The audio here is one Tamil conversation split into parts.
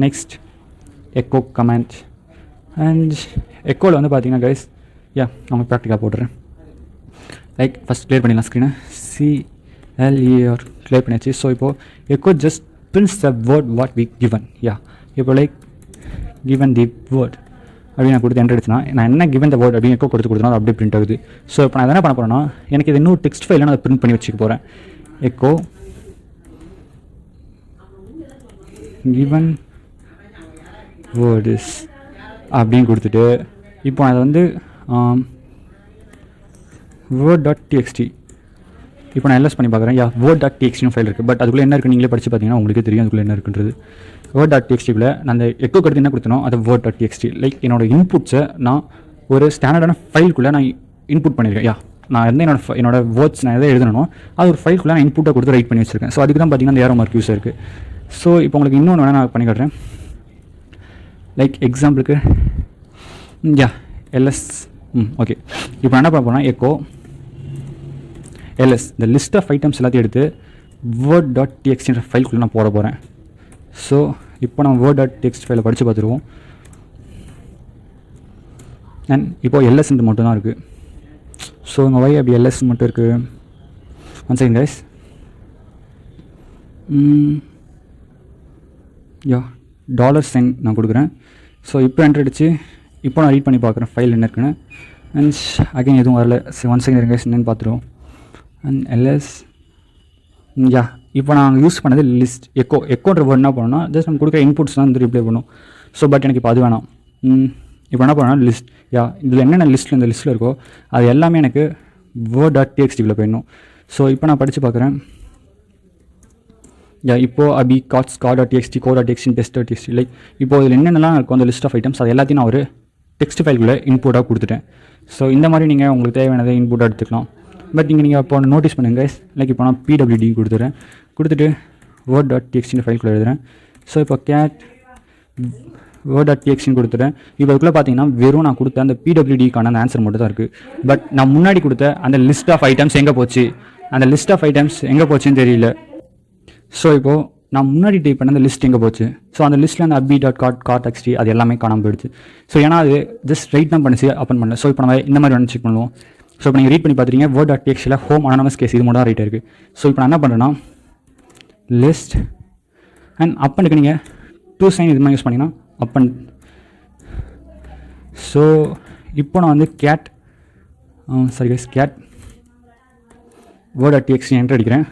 Next echo comment. அண்ட் எக்கோவில் வந்து பார்த்தீங்கன்னா கைஸ் அவங்க ப்ராக்டிக்காக போட்டுறேன். லைக் ஃபஸ்ட் கிளியர் பண்ணிடலாம் ஸ்க்ரீனை. CLER கிளியர் பண்ணியாச்சு. ஸோ இப்போது echo just prints the word what we given. இப்போ லைக் கிவன் தி வேர்ட் அப்படின்னு நான் கொடுத்து என்ட்ரு அடிச்சுனா நான் என்ன கிவன் த வேர்ட் அப்படின்னு எக்கோ கொடுத்துனா அது அப்படியே பிரிண்ட் ஆகுது. ஸோ இப்போ நான் என்ன பண்ண போகிறேன்னா எனக்கு இது இன்னும் டெக்ஸ்ட் ஃபைலில் நான் அதை பிரிண்ட் பண்ணி வச்சுக்க போகிறேன். எக்கோ கிவன் வேர்ட் இஸ் அப்படின்னு கொடுத்துட்டு இப்போ நான் அதை வந்து word.txt இப்போ நான் எல்எஸ் பண்ணி பார்க்குறேன். word.txt ஃபைல் இருக்குது. பட் அதுக்குள்ளே என்ன இருக்குது நீங்களே படித்து பார்த்தீங்கன்னா உங்களுக்கு தெரியும் அதுக்குள்ளே என்ன இருக்குன்றது. word.txtக்குள்ளே நான் அந்த எக்கோ கருத்து என்ன கொடுத்தனோ அது word.txt. லைக் என்னோடய இன்புட்ஸை நான் ஒரு ஸ்டாண்டர்டான ஃபைலுக்குள்ளே நான் இன்புட் பண்ணியிருக்கேன். நான் வந்து என்னோட வேர்ட்ஸ் நான் எதை எழுதணும் அது ஒரு ஃபைலுக்குள்ளே நான் இன்புட்டை கொடுத்து ரைட் பண்ணி வச்சுருக்கேன். ஸோ அதுக்கு தான் பார்த்தீங்கன்னா அந்த ஏரோ மார்க் யூஸ் இருக்குது. ஸோ இப்போ உங்களுக்கு இன்னொன்று வேணால் நான் பண்ணி காட்டுறேன். லைக் எக்ஸாம்பிளுக்கு எல்எஸ் ஓகே. இப்போ நான் என்ன பண்ண போகிறேன் எக்கோ எல்எஸ் இந்த லிஸ்ட் ஆஃப் ஐட்டம்ஸ் எல்லாத்தையும் எடுத்து word.txt ஃபைலுக்குள்ளே நான் போட போகிறேன். ஸோ இப்போ நம்ம word.txt ஃபைலை படித்து பார்த்துருவோம். அண்ட் இப்போது எல்எஸ் மட்டும் தான் இருக்குது. ஸோ உங்கள் வை அப்படி எல்எஸ் மட்டும் இருக்குது. One second guys. $sign நான் கொடுக்குறேன். ஸோ இப்போ என்ட்ரு அடிச்சு இப்போ நான் ரீட் பண்ணி பார்க்குறேன் ஃபைல் என்ன இருக்குன்னு. அண்ட் அகைன் எதுவும் வரல. ஒன் செகண்ட் கைஸ் என்னென்னு பார்த்துருவோம். அண்ட் எல்எஸ் இப்போ நாங்கள் யூஸ் பண்ணது லிஸ்ட் எக்கோன்ற வேர்ட் என்ன பண்ணோன்னா ஜஸ்ட் நம்ம கொடுக்குற இன்புட்ஸ் தான் வந்து ரிப்ளை பண்ணும். ஸோ பட் எனக்கு இப்போ அது வேணாம். இப்போ என்ன பண்ணோன்னா லிஸ்ட் இதில் என்னென்ன லிஸ்ட்டில் இந்த லிஸ்ட்டில் இருக்கோ அது எல்லாமே எனக்கு word.txtக்குள்ளே போயிடணும். ஸோ இப்போ நான் படித்து பார்க்குறேன். இப்போது அபி காட்ஸ் car.txt co.txt test.txt லைக் இப்போது இதில் என்னென்னலாம் இருக்கும் அந்த லிஸ்ட் ஆஃப் ஐட்டம்ஸ் அது எல்லாத்தையும் நான் ஒரு டெக்ஸ்ட் ஃபைலுக்குள்ளே இன்புட்டாக கொடுத்துட்டேன். ஸோ இந்த மாதிரி நீங்கள் உங்களுக்கு தேவையானதை இன்புட்டாக எடுத்துக்கலாம். பட் நீங்கள் இப்போ ஒன்று நோட்டீஸ் பண்ணுங்க கைஸ். லைக் இப்போ நான் PWD கொடுத்துட்டு word.txt ஃபைலுக்குள்ளே எழுதுகிறேன். ஸோ இப்போ word.txt கொடுத்துட்டேன். இப்போ அதுக்குள்ளே பார்த்தீங்கன்னா வெறும் நான் கொடுத்த அந்த PWDக்கான அந்த ஆன்சர் மட்டும் தான் இருக்குது. பட் நான் முன்னாடி கொடுத்த அந்த லிஸ்ட் ஆஃப் ஐட்டம்ஸ் எங்கே போச்சு தெரியல. ஸோ இப்போது நான் முன்னாடி டைப் பண்ண அந்த லிஸ்ட் எங்கே போச்சு. ஸோ அந்த லிஸ்ட்டில் அந்த abi.car.txt அது எல்லாமே காணாமல் போயிடுச்சு. ஸோ ஏன்னா அது ஜஸ்ட் ரைட் தான் பண்ணிச்சு ஓப்பன் பண்ணல. ஸோ இப்போ நம்ம இந்த மாதிரி வந்து செக் பண்ணுவோம். ஸோ இப்போ நீங்கள் ரீட் பண்ணி பார்த்துட்டீங்க word.txt ஹோம் அனானமஸ் கேஸ் இது மட்டும் தான் ரைட் இருக்குது. ஸோ இப்போ நான் என்ன பண்ணுறேன்னா லிஸ்ட் அண்ட் அப்பனுக்கு நீங்கள் $sign இது மாதிரி யூஸ் பண்ணிங்கன்னா அப்பன். ஸோ இப்போ நான் வந்து கேட் word.txt என்ட்ரு அடிக்கிறேன்.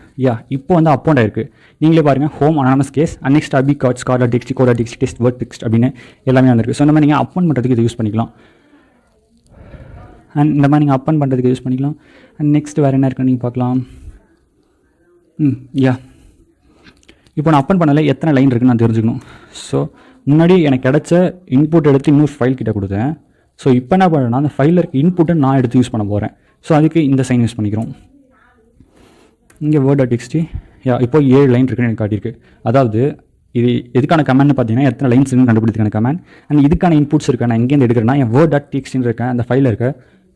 இப்போ வந்து அப்போண்ட் ஆயிருக்கு. நீங்களே பாருங்கள் home anonymous case and next அபி காட்ஸ் car.txt co.txt test word text அப்படின்னு எல்லாமே வந்துருக்கு. ஸோ இந்த மாதிரி நீங்கள் அப்பன் பண்ணுறதுக்கு இது யூஸ் பண்ணிக்கலாம். அண்ட் இந்த மாதிரி நீங்கள் அப்பன் பண்ணுறதுக்கு யூஸ் பண்ணிக்கலாம். அண்ட் நெக்ஸ்ட் வேறு என்ன இருக்குன்னு நீங்கள் பார்க்கலாம். இப்போ நான் அப்பன் பண்ணல எத்தனை லைன் இருக்குன்னு நான் தெரிஞ்சுக்கணும். ஸோ முன்னாடி எனக்கு கிடச்ச இன்புட் எடுத்து இன்னொரு ஃபைல் கிட்ட கொடுத்தேன். ஸோ இப்போ என்ன பண்ணுறேன்னா அந்த ஃபைலில் இருக்க இன்புட்டை நான் எடுத்து யூஸ் பண்ண போகிறேன். ஸோ அதுக்கு இந்த சைன் யூஸ் பண்ணிக்கிறோம். இங்கே word.txt இப்போ 7 லைன் இருக்குன்னு எனக்கு காட்டியிருக்கு. அதாவது இது எதுக்கான கமெண்ட்னு பார்த்தீங்கன்னா எத்தனை லைன்ஸ் இருக்குன்னு கண்டுபிடிக்கான கமெண்ட். அண்ட் இதுக்கான இன்புட்ஸ் இருக்கேன். நான் எங்கேருந்து எடுக்கிறேன்னா என் word.txt இருக்கேன் அந்த ஃபைலில் இருக்க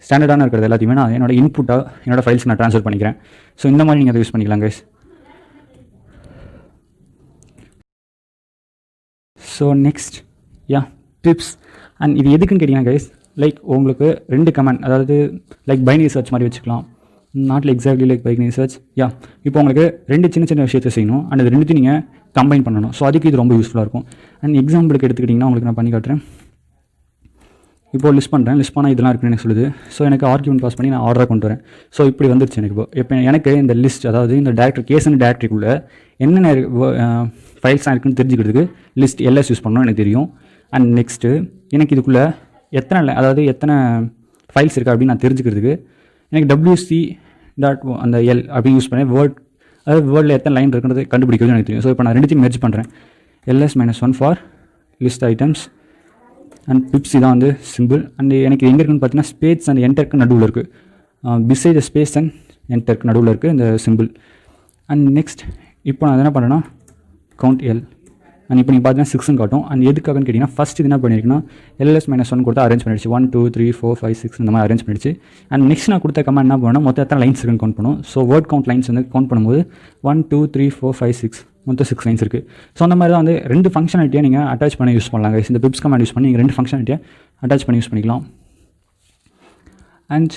ஸ்டாண்டர்டான இருக்கிறது எல்லாத்தையுமே நான் என்னோட இன்புட்டாக என்னோட ஃபைல்ஸ் நான் ட்ரான்ஸ்ஃபர் பண்ணிக்கிறேன். ஸோ இந்த மாதிரி நீங்கள் அதை யூஸ் பண்ணிக்கலாம் guys. So next tips and இது எதுக்குன்னு கேட்டிங்கன்னா கைஸ் லைக் உங்களுக்கு 2 கமெண்ட் அதாவது லைக் பைனரி சர்ச் மாதிரி வச்சுக்கலாம். Not exactly like binary search. இப்போ உங்களுக்கு 2 சின்ன விஷயத்தை செய்யணும் அண்ட் அது 2த்தையும் நீங்கள் கம்பைன் பண்ணணும். ஸோ அதுக்கு இது ரொம்ப யூஸ்ஃபுல்லாக இருக்கும். அண்ட் எக்ஸாம்பிளுக்கு எடுத்துக்கிட்டிங்கன்னா உங்களுக்கு நான் பண்ணி காட்டுறேன். இப்போது லிஸ்ட் பண்ணுறேன். லிஸ்ட் பண்ணால் இதெல்லாம் இருக்குன்னு எனக்கு சொல்லுது. ஸோ எனக்கு ஆர்குமெண்ட் பாஸ் பண்ணி நான் ஆர்டராக கொண்டு வரேன். ஸோ இப்படி வந்துருச்சு எனக்கு. இப்போ எனக்கு இந்த லிஸ்ட் அதாவது இந்த டேரக்டரி கேஸ்னு டேரக்டரிக்குள்ளே என்னென்ன ஃபைல்ஸ்லாம் இருக்குன்னு தெரிஞ்சுக்கிறதுக்கு லிஸ்ட் எல்எஸ் யூஸ் பண்ணணும்னு எனக்கு தெரியும். அண்ட் நெக்ஸ்ட்டு எனக்கு இதுக்குள்ளே எத்தனை ஃபைல்ஸ் இருக்குது அப்படின்னு நான் தெரிஞ்சுக்கிறதுக்கு எனக்கு wc.1 அந்த எல் அப்படி யூஸ் பண்ணேன். வேர்டில் எத்தனை லைன் இருக்குன்றது கண்டுபிடிக்கிறது எனக்கு தெரியும். ஸோ இப்போ நான் 2த்தையும் மெர்ஜ் பண்ணுறேன். ls-1 for list items and pips தான் வந்து சிம்பிள். அண்ட் எனக்கு எங்கே இருக்குன்னு பார்த்தீங்கன்னா ஸ்பேஸ் அண்ட் என்டருக்கு நடுவில் இருக்குது. பிசைட் த ஸ்பேஸ் அண்ட் என்டருக்கு நடுவில் இருக்குது இந்த சிம்பிள். அண்ட் நெக்ஸ்ட் இப்போ நான் என்ன பண்ணுறேன்னா கவுண்ட் எல் அண்ட் இப்போ நீங்கள் பார்த்தீங்கன்னா 6 காட்டும். அண்ட் எதுக்காகன்னு கேட்டிங்கன்னா ஃபஸ்ட் இது என்ன பண்ணியிருக்குன்னா LS-1 கொடுத்து அரேஞ்ச் பண்ணிடுச்சு. 1 2 3 4 5 6 இந்த மாதிரி அரேஞ்ச் பண்ணிடுச்சு. அண்ட் நெக்ஸ்ட் நான் கொடுத்த கமெண்ட் என்ன பண்ணணும், மொத்தம் எத்தனை லைன்ஸ் இருக்குன்னு கவுண்ட் பண்ணும். ஸோ வேர்ட் கவுண்ட் லைன்ஸ் வந்து கவுண்ட் பண்ணும்போது 1 2 3 4 5 6 மொத்தம் 6 லைன்ஸ் இருக்குது. ஸோ அந்த மாதிரி தான் வந்து 2 ஃபங்க்ஷனாலிட்டியாக நீங்கள் அட்டாச் பண்ணி யூஸ் பண்ணலாம் guys. இந்த பிப்ஸ் கமெண்ட் யூஸ் பண்ணி நீங்கள் 2 ஃபங்க்ஷனாலிட்டியாக அட்டாச் பண்ணி யூஸ் பண்ணிக்கலாம். அண்ட்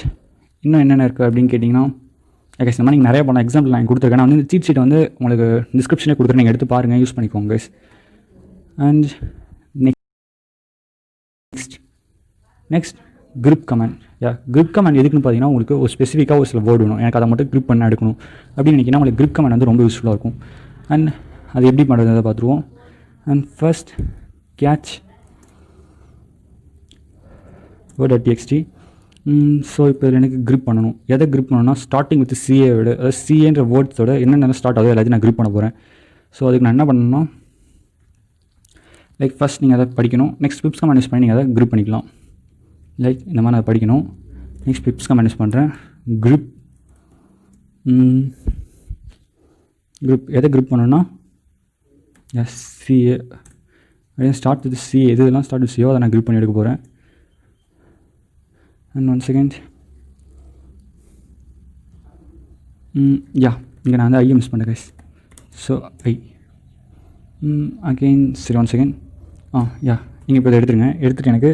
இன்னும் என்னென்ன இருக்குது அப்படின்னு கேட்டிங்கன்னா கைஸ் இந்த மாதிரி நீங்கள் நிறைய பண்ண எக்ஸாம்பிள் நான் கொடுத்துருக்கேன். நான் வந்து சீட் ஷீட் வந்து உங்களுக்கு டிஸ்கிரிப்ஷனே கொடுத்துருக்கேன், நீங்கள் எடுத்து பாருங்கள், யூஸ் பண்ணிக்கோங்க guys. And next grep comment. grep comment எதுக்குன்னு பார்த்தீங்கன்னா உங்களுக்கு ஒரு ஸ்பெசிஃபிக்காக ஒரு சில வேர்டு வேணும், எனக்கு அதை மட்டும் grep பண்ண எடுக்கணும் அப்படின்னு நினைக்கினா உங்களுக்கு grep கமெண்ட் வந்து ரொம்ப யூஸ்ஃபுல்லாக இருக்கும். அண்ட் அது எப்படி பண்ணுறதை பார்த்துருவோம். And first catch word.txt. So இப்போ இதில் எனக்கு grep பண்ணணும். எதை grep பண்ணணும்னா ஸ்டார்டிங் வித் CA விட, அதாவது CAன்ற வேர்ட்ஸோட என்னென்ன ஸ்டார்ட் ஆகுது எல்லாத்தையும் நான் grep பண்ண போகிறேன். ஸோ அதுக்கு நான் என்ன பண்ணணும்னா லைக் ஃபஸ்ட் நீங்கள் அதை படிக்கணும். நெக்ஸ்ட் பிப்ஸ் கமெண்ட் யூஸ் பண்ணி நீங்கள் அதை grep பண்ணிக்கலாம். லைக் இந்த மாதிரி அதை படிக்கணும். நெக்ஸ்ட் பிப்ஸ் கமெண்ட் யூஸ் பண்ணுறேன். grep எதை grep பண்ணணும்னா CA அப்படியே ஸ்டார்ட் வித் CA, இதெல்லாம் ஸ்டார்ட் வித் CA அதை நான் grep பண்ணி எடுக்க போகிறேன். And 1 second. இங்கே நான் வந்து ஐ மிஸ் பண்ணேன் கைஸ். ஸோ அகெயின் சரி 1 செகண்ட். நீங்கள் இப்போ இதை எடுத்துருங்க. எடுத்துகிட்டு எனக்கு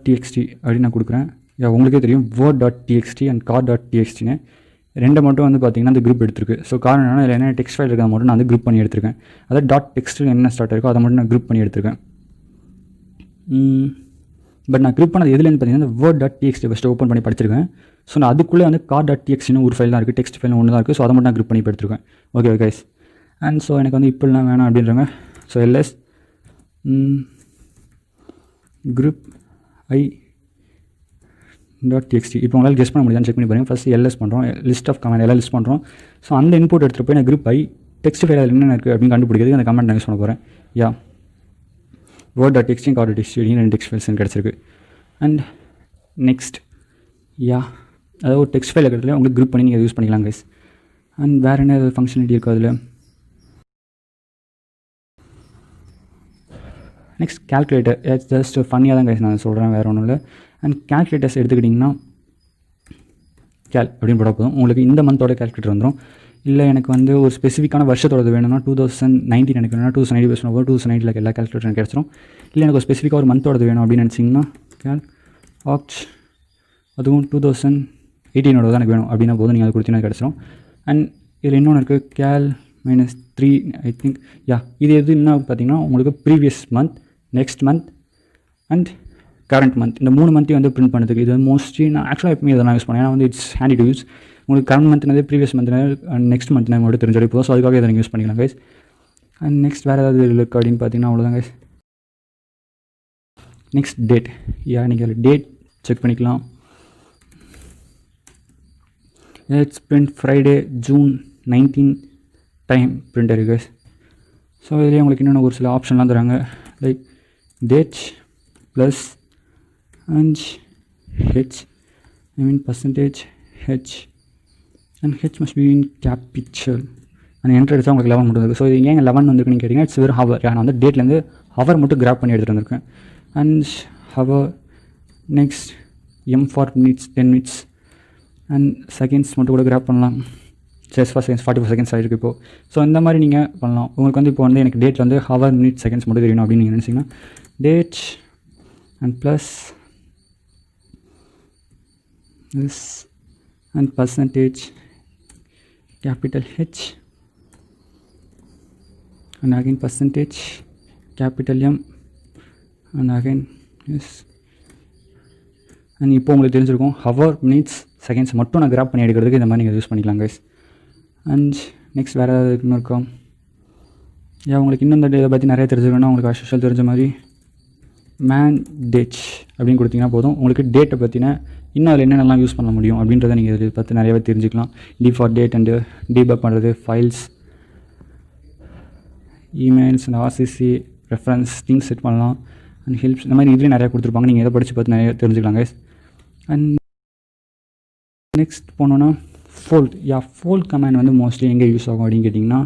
.txt அப்படின்னு நான் கொடுக்குறேன். உங்களுக்கே தெரியும் word.txt அண்ட் car.txtன்னு ரெண்டை மட்டும் வந்து பார்த்தீங்கன்னா அந்த grep எடுத்திருக்கு. ஸோ காரணம் என்னன்னா இதில் என்ன டெக்ஸ்ட் ஃபைல் இருக்கிறத மட்டும் நான் வந்து grep பண்ணி எடுத்திருக்கேன். அதாவது .text என்ன ஸ்டார்ட் இருக்கோ அதை மட்டும் நான் grep பண்ணி எடுத்திருக்கேன். பட் நான் grep பண்ணது எதுலேருந்து பார்த்தீங்கன்னா இந்த word.txt ஃபஸ்ட்டு ஓப்பன் பண்ணி படிச்சிருக்கேன். ஸோ நான் அதுக்குள்ளே வந்து car.txtன்னு ஒரு ஃபைல் தான் இருக்குது, டெக்ஸ்ட் ஃபைல் ஒன்று தான் இருக்குது. ஸோ அதை மட்டும் நான் grep பண்ணி எடுத்துருக்கேன். Okay guys. அண்ட் ஸோ எனக்கு வந்து இப்படிலாம் வேணாம் அப்படின்றாங்க. So LS grep i.txt. இப்போ உங்களால் கெஸ் பண்ண முடியாதுன்னு செக் பண்ணி பாருங்கள். ஃபஸ்ட்டு LS பண்ணுறோம், லிஸ்ட் ஆஃப் கமெண்ட் எல்லாம் லிஸ்ட் பண்ணுறோம். ஸோ அந்த இன்புட் எடுத்துகிட்டு போய் நான் grep i டெக்ஸ்ட் ஃபைல் அதில் என்னென்ன இருக்குது அப்படின்னு கண்டுபிடிக்கிறதுக்கு அந்த கமெண்ட் நான் யூஸ் பண்ண போகிறேன். word.txt car.txt ரெண்டு டெக்ஸ்ட் ஃபைல்ஸ் எனக்கு கிடச்சிருக்கு. அண்ட் நெக்ஸ்ட் அதாவது ஒரு டெக்ஸ்ட் ஃபைல் இருக்கிறதுல உங்களுக்கு grep பண்ணி நீங்கள் யூஸ் பண்ணிக்கலாம் கைஸ். அண்ட் வேறு என்ன ஃபங்க்ஷனாலிட்டி இருக்குது அதில். Next calculator. ஜஸ்ட் ஃபன்னியாக தான் கைஸ் நான் சொல்கிறேன், வேறு ஒன்றும் இல்லை. அண்ட் கால்குலேட்டர்ஸ் எடுத்துக்கிட்டிங்கன்னா அப்படின்னு போட போதும் உங்களுக்கு இந்த மந்தோட கால்குலேட்டர் வந்துடும். இல்லை எனக்கு வந்து ஒரு ஸ்பெசிஃபிக்கான வருஷத்தோடது வேணும்னா 2019 எனக்கு வேணும்னா 2090 பேசணும் போது 2090 எல்லா கால்குலேட்டரும் கிடச்சிரும். இல்லை எனக்கு ஒரு ஸ்பெசிஃபிக்காக ஒரு மந்தோடது வேணும் அப்படின்னு நினச்சிங்கன்னா அதுவும் 2018 தான் எனக்கு வேணும் அப்படின்னா போதும், நீங்கள் அதை கொடுத்தீங்கன்னா கிடச்சிரும். அண்ட் இதில் இன்னொன்று இருக்குது -3 ஐ திங்க். இது எது என்ன பார்த்தீங்கன்னா உங்களுக்கு previous month, next month and current month, இந்த 3 மந்த்தையும் வந்து பிரிண்ட் பண்ணுறதுக்கு. இது மோஸ்ட்லி நான் ஆக்சுவலாக எப்பவுமே இதை நான் யூஸ் பண்ணேன். ஏன்னா வந்து இட்ஸ் ஹேண்டி டு யூஸ். உங்களுக்கு கரண்ட் மந்த்னது, ப்ரீவியஸ் மந்த்னது, நெக்ஸ்ட் மந்த் நம்ம மட்டும் தெரிஞ்சாலே போதும். ஸோ அதுக்காக இதை நீங்கள் யூஸ் பண்ணிக்கலாம் கைஸ். அண்ட் நெக்ஸ்ட் வேறு ஏதாவது இருக்குது அப்படின்னு பார்த்தீங்கன்னா அவ்வளோதான் கைஸ். Next date. நீங்கள் அதில் டேட் செக் பண்ணிக்கலாம். It's print Friday June 19 time print இருக்குது கைஸ். ஸோ இதுலேயே உங்களுக்கு இன்னொன்று ஒரு சில ஆப்ஷன்லாம் தராங்க. Like date plus and percentage H and H must be in capital. அந்த என்ட்ரு எடுத்தால் உங்களுக்கு 11 மட்டும் இருக்குது. ஸோ இது ஏன் 11 வந்துருக்குன்னு கேட்டிங்கன்னா இட்ஸ் வெறும் ஹவர். நான் வந்து டேட்லேருந்து ஹவர் மட்டும் கிராப் பண்ணி எடுத்துகிட்டு வந்திருக்கேன். And hour. Next M for minutes 10 minutes and seconds மட்டும் கூட கிராப் பண்ணலாம். ஜஸ்ட் ஃபார் செகண்ட்ஸ் 44 செகண்ட்ஸ் ஆகிருக்கு இப்போது. ஸோ இந்த மாதிரி நீங்கள் பண்ணலாம். உங்களுக்கு வந்து இப்போ வந்து எனக்கு டேட்டில் வந்து ஹவர், மினிட், செகண்ட்ஸ் மட்டும் தெரியணும் அப்படின்னு நீங்கள் நினச்சிங்கன்னா date and plus this and percentage capital H and again percentage capital M and again yes. and இப்போ உங்களுக்கு தெரிஞ்சிருக்கும் ஹவர், மினிட்ஸ், செகண்ட்ஸ் மட்டும் நான் கிராப் பண்ணி எடுக்கிறதுக்கு இந்த மாதிரி நீங்கள் யூஸ் பண்ணிக்கலாம் கைஸ். அண்ட் நெக்ஸ்ட் வேறு ஏதாவது இன்னும் இருக்கா? உங்களுக்கு இன்னும் இந்த இதை பற்றி நிறைய தெரிஞ்சுக்கணும்னா உங்களுக்கு அஷல் தெரிஞ்ச மாதிரி mandate அப்படின்னு கொடுத்தீங்கன்னா போதும். உங்களுக்கு டேட்டை பற்றின இன்னும் அதில் என்னென்னலாம் யூஸ் பண்ண முடியும் அப்படின்றத நீங்கள் இதை பற்றி நிறையவே தெரிஞ்சுக்கலாம். ஃபார் டேட் அண்டு டீபக் பண்ணுறது, files, emails and RCC reference things set பண்ணலாம். அண்ட் ஹெல்ப்ஸ் இந்த மாதிரி இதுலேயும் நிறையா கொடுத்துருப்பாங்க. நீங்கள் எதை படித்து பார்த்து நிறைய தெரிஞ்சுக்கலாம் கைஸ். அண்ட் நெக்ஸ்ட் போனோன்னா ஃபோல்ட். ஃபோல்ட் கமாண்ட் வந்து மோஸ்ட்லி எங்கே யூஸ் ஆகும் அப்படின்னு கேட்டிங்கன்னா,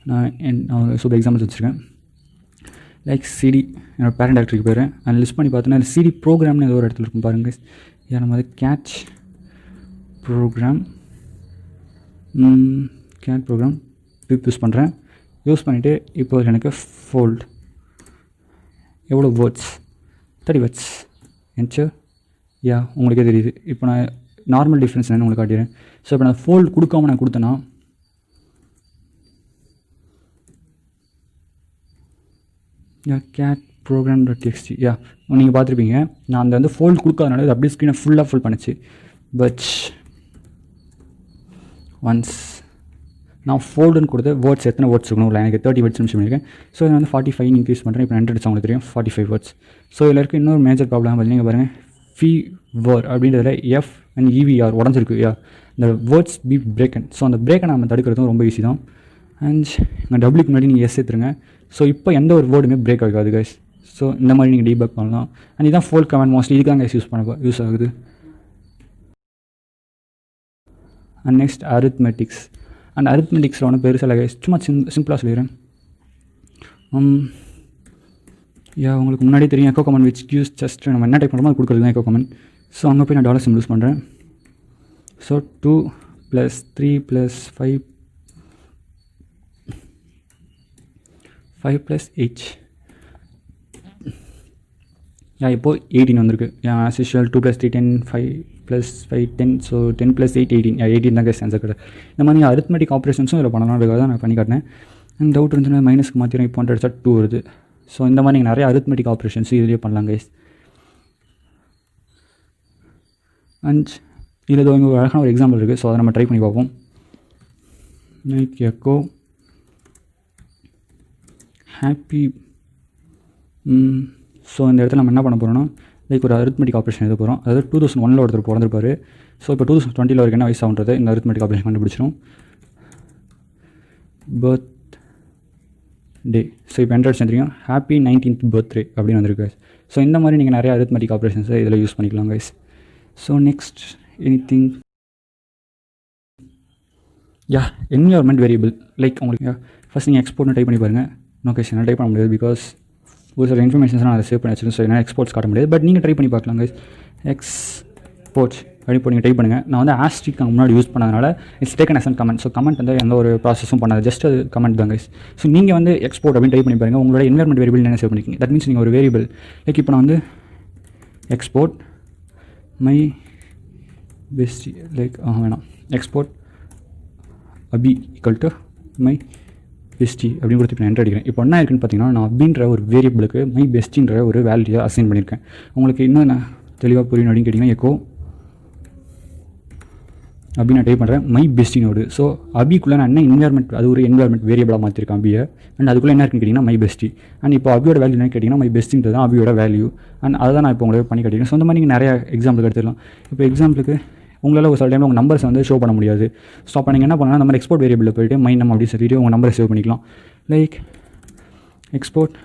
நான் சூப்பர் எக்ஸாம்பிள்ஸ் வச்சுருக்கேன். லைக் சிடி, என்னோடய பேரண்ட் டைரக்டரிக்கு போயிடுறேன். அதில் லிஸ்ட் பண்ணி பார்த்தோன்னா சிடி ப்ரோக்ராம்னு ஏதோ ஒரு இடத்துல இருக்கும் பாருங்கள். நம்ம அது கேட் ப்ரோக்ராம் பிப் யூஸ் பண்ணுறேன். யூஸ் பண்ணிவிட்டு இப்போ எனக்கு ஃபோல்ட் எவ்வளோ வேர்ட்ஸ், 30 வேர்ட்ஸ் என்ச்சர். உங்களுக்கே தெரியுது. இப்போ நான் நார்மல் டிஃப்ரென்ஸ் என்னன்னு உங்களுக்கு காட்டிடுறேன். ஸோ இப்போ நான் ஃபோல்ட் கொடுக்காம நான் கொடுத்தேன்னா கேட் program.txt நீங்கள் பார்த்துருப்பீங்க. நான் அந்த வந்து ஃபோல்ட் கொடுக்காதனால இது அப்படியே ஸ்க்ரீனை ஃபுல்லாக ஃபுல் பண்ணிச்சு. பட் ஒன்ஸ் நான் ஃபோல்டுன்னு கொடுத்து வேர்ட்ஸ் எத்தனை வேர்ட்ஸ் இருக்கணும், இல்லை எனக்கு 30 வேர்ட்ஸ் மிஷன் பண்ணியிருக்கேன். ஸோ இதை வந்து 45 இன்க்ரீஸ் பண்ணுறேன். இப்போ 100 உங்களுக்கு தெரியும் 45 வேர்ட்ஸ். ஸோ இதில் இருக்க இன்னொரு மேஜர் ப்ராப்ளம் பார்த்தீங்கன்னா பாருங்கள், ஃபீவர் அப்படின்றதுல எஃப் அண்ட் இவிஆர் உடஞ்சிருக்கு. இந்த வேர்ட்ஸ் பி பிரேக்கன். ஸோ அந்த பிரேக்கை நம்ம தடுக்கிறதும் ரொம்ப ஈஸி தான். அண்ட் இங்கே டபுளுக்கு முன்னாடி நீங்கள் எஸ் எடுத்துருங்க. ஸோ இப்போ எந்த ஒரு வேர்டுமே பிரேக் ஆகாது கைஸ். ஸோ இந்த மாதிரி நீங்கள் டீபக் பண்ணலாம். அண்ட் இதுதான் ஃபோல்ட் கமாண்ட் மோஸ்ட்லி இதுக்காக கைஸ் யூஸ் ஆகுது. And next arithmetics. அண்ட் அரித்மெட்டிக்ஸில் ஒன்றும் பெருசாக கைஸ், சும்மா சிம்பிளாக சொல்லிடுறேன். உங்களுக்கு முன்னாடி தெரியும் echo comment which use just நம்ம என்ன டைப் பண்ணுறோமோ அது கொடுக்குறது தான் எக்கோ கமெண்ட். ஸோ அங்கே போய் நான் டாலர் சிம்பிள் யூஸ் பண்ணுறேன். ஸோ 2 + 3 + 5 + 8 இப்போது 18 வந்திருக்கு. As usual 2 + 3 10, 5 + 5 10. ஸோ 10 + 8 18. 18 தான் கைஸ் ஆன்சர் கிடையாது. இந்த மாதிரி நீங்கள் அரித்மெட்டிக் ஆப்ரேஷன்ஸும் இதில் பண்ணலாம்ன்றதுக்காக தான் நான் பண்ணி காட்டினேன். அண்ட் டவுட் இருந்துச்சுன்னா மைனஸ்க்கு மாற்றிடும். இப்போ 100 2 வருது. ஸோ இந்த மாதிரி நீங்கள் நிறைய அரித்மெட்டிக் ஆப்ரேஷன்ஸ் இதுலேயே பண்ணலாம் கைஸ். அண்ட் இதில் இங்கே ஒரு அழகான ஒரு எக்ஸாம்பிள் இருக்குது. ஸோ அதை நம்ம ட்ரை பண்ணி பார்ப்போம். Like echo happy. ஸோ இந்த இடத்துல நம்ம என்ன பண்ண போகிறோம்னா, லைக் ஒரு அரித்மெட்டிக் ஆப்ரேஷன் எழுத போகிறோம். அதாவது 2001 ஒருத்தர் பிறந்திருப்பார். ஸோ இப்போ 2020 வரைக்கும் என்ன வயசு ஆகுன்றது இந்த அரித்மெட்டிக் ஆப்ரேஷன் கண்டுபிடிச்சிடும். பர்த் டே. ஸோ இப்போ என்ட்ரட் செஞ்சுருக்கோம் ஹாப்பி 19th பர்த்டே அப்படின்னு வந்திருக்கு. ஸோ இந்த மாதிரி நீங்கள் நிறைய அரித்மெட்டிக் ஆப்ரேஷன்ஸை இதில் யூஸ் பண்ணிக்கலாம் guys. So next anything environment variable. Like உங்களுக்கு ஃபஸ்ட் நீங்கள் எக்ஸ்போர்ட்னு டைப் பண்ணி பாருங்கள். நோ கைஸ் என்னால் டைப் பண்ண முடியாது, பிகாஸ் ஒரு சில இன்ஃபர்மேஷன்ஸ் நான் அதை சேவ் பண்ணி வச்சுருக்கேன். ஸோ என்ன எக்ஸ்போர்ட்ஸ் காட்ட முடியாது. பட் நீங்கள் ட்ரை பண்ணி பார்க்கலாம் கைஸ். எக்ஸ்போர்ட்ஸ் அப்படி இப்போ நீங்கள் டைப் பண்ணுங்கள். நான் வந்து ஆஸ்ட்ரிக் அங்கே முன்னாடி யூஸ் பண்ணதுனால it's taken as an comment. So comment வந்து எந்த ஒரு ப்ராசஸும் பண்ணாது, ஜஸ்ட் அது கமெண்ட் தான் கைஸ். ஸோ நீங்கள் வந்து எக்ஸ்போர்ட் அப்படின்னு டைப் பண்ணி பாருங்கள். உங்களோட என்விரான்மெண்ட் வேரியபிள் என்ன சேவ் பண்ணிக்கிங்க. தட் மீன்ஸ் நீங்கள் ஒரு வேரியபிள் லைக் இப்போ நான் வந்து எக்ஸ்போர்ட் மை பெஸ்டி லைக் வேணாம் எக்ஸ்போர்ட் அபி = மை பெஸ்டி அப்படின்னு கொடுத்து இப்போ என்ட்ரு அடிக்கிறேன். இப்போ என்ன இருக்குன்னு பார்த்தீங்கன்னா, நான் அப்படின்ற ஒரு வேரியபிளுக்கு மை பெஸ்டின்ற ஒரு வேல்யூவை அசைன் பண்ணியிருக்கேன். உங்களுக்கு இன்னும் நான் தெளிவாக புரியணும் அப்படின்னு கேட்டிங்கன்னா, எக்கோ அப்படி நான் டைப் பண்ணுறேன் மை பெஸ்டி நோடு. ஸோ அபிக்குள்ளே நான் என்ன என்விரான்மெண்ட், அது ஒரு என்விரான்மெண்ட் வேரியபிளாக மாற்றிருக்கேன் அபியை. அண்ட் அதுக்குள்ளே என்ன இருக்குன்னு கேட்டிங்கன்னா மை பெஸ்டி. அண்ட் இப்போ அபியோட வேல்யூ என்ன கேட்டிங்கன்னா மை பெஸ்டின்றது தான் அபியோட வேல்யூ. அண்ட் அதை தான் நான் இப்போ உங்களுக்கு பண்ணி காட்டிக்கிறேன். ஸோ இந்த மாதிரி நீங்கள் நிறையா எக்ஸாம்பிளுக்கு எடுத்துக்கலாம். இப்போ எக்ஸாம்பிளுக்கு உங்களால் ஒரு சில டைமில் உங்கள் நம்பர்ஸ் வந்து ஷோ பண்ண முடியாது. ஸோ அப்போ நீங்கள் என்ன பண்ணலாம், நம்ம எக்ஸ்போர்ட் வேரியபிளில் போய்ட்டு மை நம் அப்படின்னு சொல்லிட்டு உங்கள் நம்பரை சேவ் பண்ணிக்கலாம். லைக் எக்ஸ்போர்ட்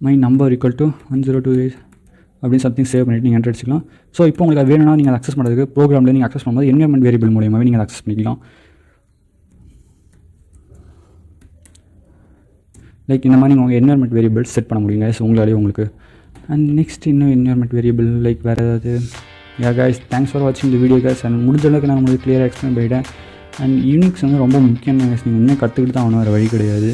மை நம்பர் = 1028 அப்படின்னு சம்திங் சேவ் பண்ணிவிட்டு நீங்கள் என்ட்ரு அடிச்சிக்கலாம். ஸோ இப்போ உங்களுக்கு அது வேணும்னா நீங்கள் அக்சஸ் பண்ணுறதுக்கு ப்ரோக்ராமில் நீங்கள் அக்சஸ் பண்ணும்போது என்விரான்மெண்ட் வேரியபிள் மூலியமாகவே நீங்கள் அக்சஸ் பண்ணிக்கலாம். லைக் இந்த மாதிரி உங்கள் என்விரான்மெண்ட் வேரியபிள் செட் பண்ண முடியுங்க ஸோ உங்களாலே உங்களுக்கு. அண்ட் நெக்ஸ்ட் இன்னும் என்விரான்மெண்ட் வேரியபிள் லைக் வேறு ஏதாவது. guys, thanks for watching the video guys. And முடிஞ்ச அளவுக்கு நான் உங்களுக்கு கிளியராக எக்ஸ்பிளைன் பண்ணிட்டேன். அண்ட் யூனிக்ஸ் வந்து ரொம்ப முக்கியம் guys. நீங்கள் இன்னும் கற்றுக்கிட்டு தான் ஆகணும், வேறு வழி கிடையாது.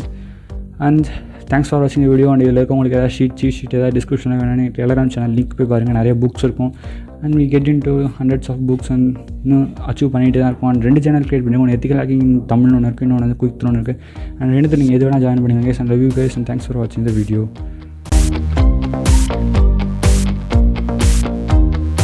அண்ட் தேங்க்ஸ் ஃபார் வாட்சிங் இந்த வீடியோ. அண்ட் இதில் இருக்க உங்களுக்கு ஏதாவது சீட் ஏதாவது டிஸ்கிரிப்ஷனில் வேணும், டெலகிராம் சேனல் லிங்க் போய் பாருங்கள், நிறைய புக்ஸ் இருக்கும். And we get into hundreds of books and இன்னும் அச்சீவ் பண்ணிகிட்டே தான் இருக்கும். அண்ட் 2 சேனல் க்ரியேட் பண்ணி ஒன்று எத்திக்கல் ஹேக்கிங் தமிழ்னு ஒன்று இருக்குது, இன்னொன்று வந்து குயிக் ஒன்று இருக்குது. அண்ட் 2 நீங்கள் எது வேணால் ஜாயின் பண்ணுங்கள் guys. And love you guys and thanks for watching the video.